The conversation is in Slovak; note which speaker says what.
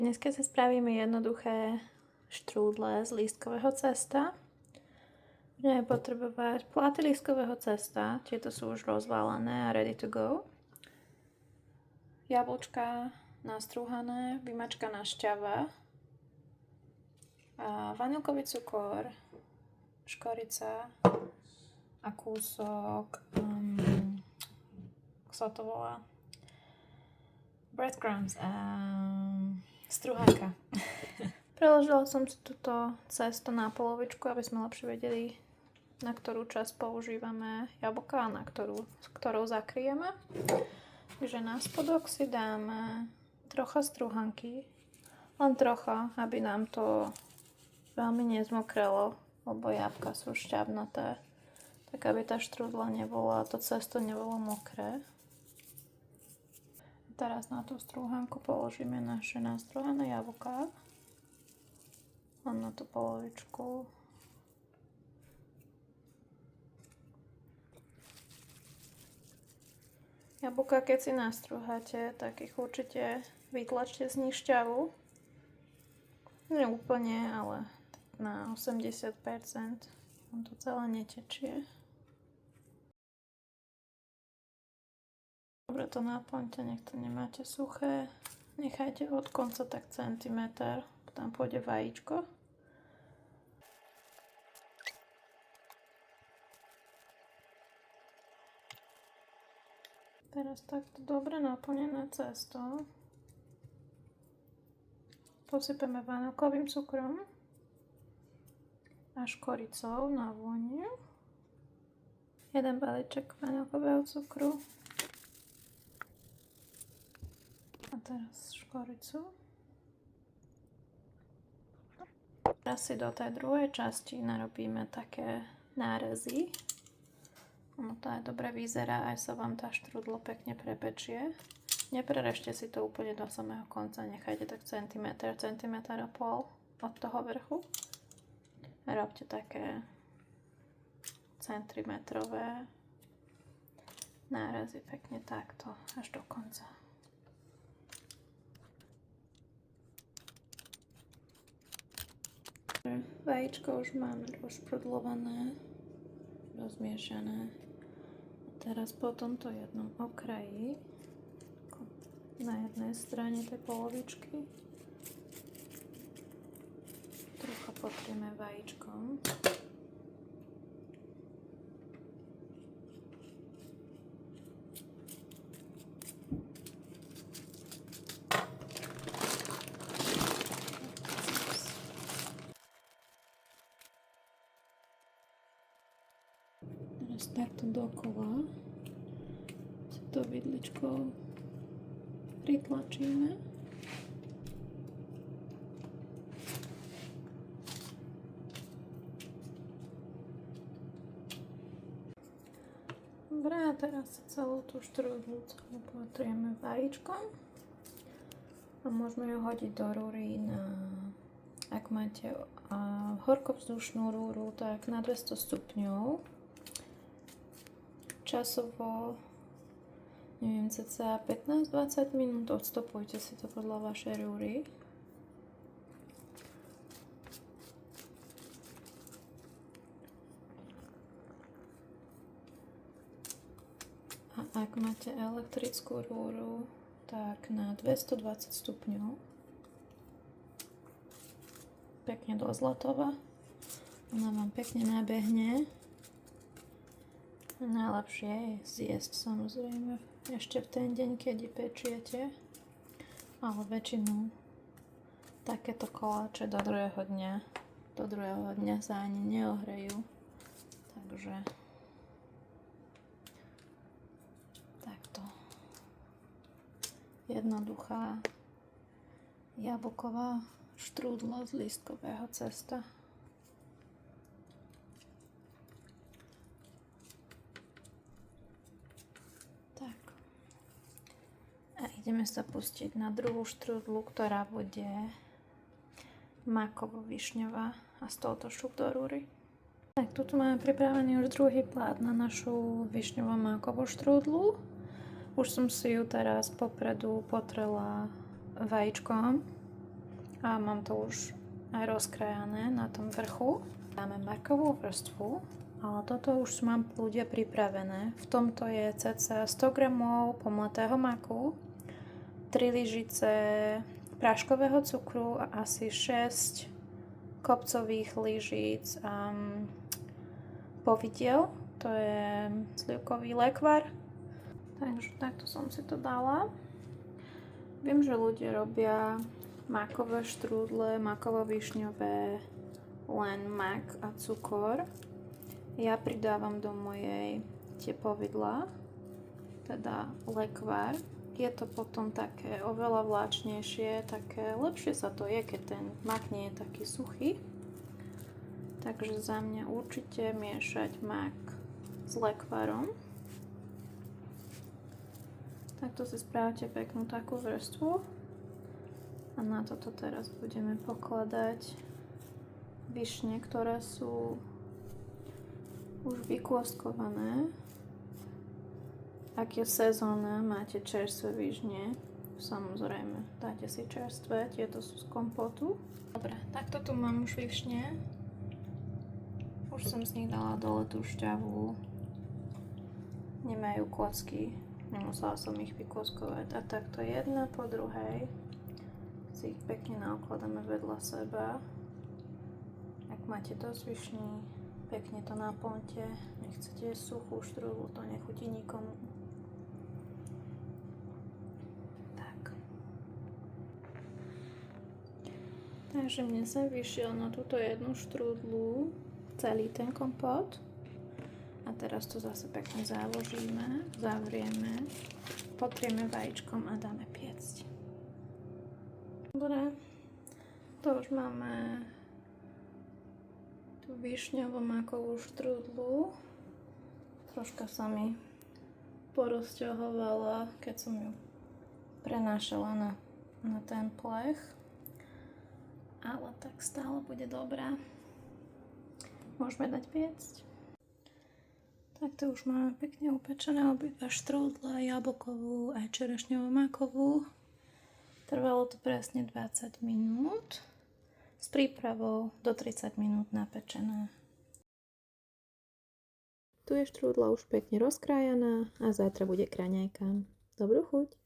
Speaker 1: Dneska si spravíme jednoduché štrúdle z lístkového cesta. Budeme potrebovať pláty lístkového cesta, tieto sú už rozvalené a ready to go. Jablčka nastrúhané, vymačkaná šťava, a vanilkový cukor, škorica a kúsok, ako sa to volá? Breadcrumbs a struhánka. Preložila som si túto cesto na polovičku, aby sme lepšie vedeli, na ktorú časť používame jablka a na ktorou zakryjeme. Takže na spodok si dáme trocha struhanky, len trocha, aby nám to veľmi nezmokrelo, lebo jablka sú šťavnaté, tak aby tá štrúdla nebola, to cesto nebolo mokré. Teraz na tú strúhanku položíme naše nastruhané jablká. Len na tú polovičku. Jablká, keď si nastruháte, tak ich určite vytlačte z nich šťavu. Nie úplne, ale na 80%. On to celé netečie. Dobre to naplňte, nech to nemáte suché. Nechajte od konca tak centimetr, tam pôjde vajíčko. Teraz takto dobre naplnené cesto posypeme vanilkovým cukrom a škoricou na vôňu. 1 balíček vanilkového cukru. A teraz škoricu. Teraz si do tej druhej časti narobíme také nárezy. Ono to aj dobre vyzerá, aj sa vám tá štrúdlo pekne prepečie. Neprerežte si to úplne do samého konca, nechajte tak centimetr a pol od toho vrchu. A robte také centimetrové nárezy pekne takto až do konca. Vajíčko už máme rozprudlované, rozmiešané. A teraz po tomto jednom okraji, na jednej strane tej polovičky, trocha potrieme vajíčkom. Teraz takto dokola si to vidličkou pritlačíme. Dobre, a teraz si celú tú štrúdlu potrieme vajíčkom a môžeme ju hodiť do rúry ak máte horkovzdušnú rúru, tak na 200 stupňov. Časovo, neviem, cca 15-20 minút, odstopujte si to podľa vašej rúry. A ak máte elektrickú rúru, tak na 220 stupňov. Pekne do zlatova. Ona vám pekne nabehne. Najlepšie je zjesť, samozrejme, ešte v ten deň, keď ji pečiete, ale väčšinou takéto koláče do druhého dňa sa ani neohrejú, takže takto jednoduchá jablková štrúdla z lístkového cesta. A ideme sa pustiť na druhú štrúdlu, ktorá bude makovo-višňová a z touto šup do rúry. Tak, tu máme pripravený už druhý plát na našu višňovo-mákovú štrúdlu. Už som si ju teraz popredu potrela vajíčkom A mám to už aj rozkrajané na tom vrchu. Dáme makovú vrstvu, ale toto už mám ľudia pripravené. V tomto je cca 100 g pomletého maku, 3 lyžice práškového cukru a asi 6 kopcových lyžíc povidiel. To je slivkový lekvar. Takže takto som si to dala. Viem, že ľudia robia makové štrúdle, makovo-višňové, len mak a cukor. Ja pridávam do mojej tie povidlá, teda lekvár. Je to potom také oveľa vláčnejšie, také lepšie sa to je, keď ten mak nie je taký suchý. Takže za mňa určite miešať mak s lekvárom. Takto si správte peknú takú vrstvu a na toto teraz budeme pokladať višne, ktoré sú už vykôskované. Ak je sezóna, máte čerstvé višne, samozrejme dáte si čerstvé, tieto sú z kompotu. Dobre, takto tu mám už višne. Už som z nich dala dole tú šťavu. Nemajú kocky. Nemusela som ich vykôskovať. A takto jedna po druhej si ich pekne naokladáme vedľa seba. Ak máte dosť višní, pekne to naplňte. Nechcete suchú štrúdlu, to nechutí nikomu. Tak. Takže mne sa vyšiel na túto jednu štrúdlu celý ten kompot. A teraz to zase pekne založíme, zavrieme, potrieme vajíčkom a dáme piecť. Dobre, to už máme tú višňovo-makovú štrúdlu. Troška sa mi porozťahovala, keď som ju prenášala na ten plech. Ale tak stále bude dobrá. Môžeme dať piecť. Tak to už máme pekne upečené obidva štrúdle, jablkovú aj čerešňovo-makovú. Trvalo to presne 20 minút s prípravou do 30 minút napečené. Tu je štrúdla už pekne rozkrájaná a zajtra bude kraňajka. Dobrú chuť!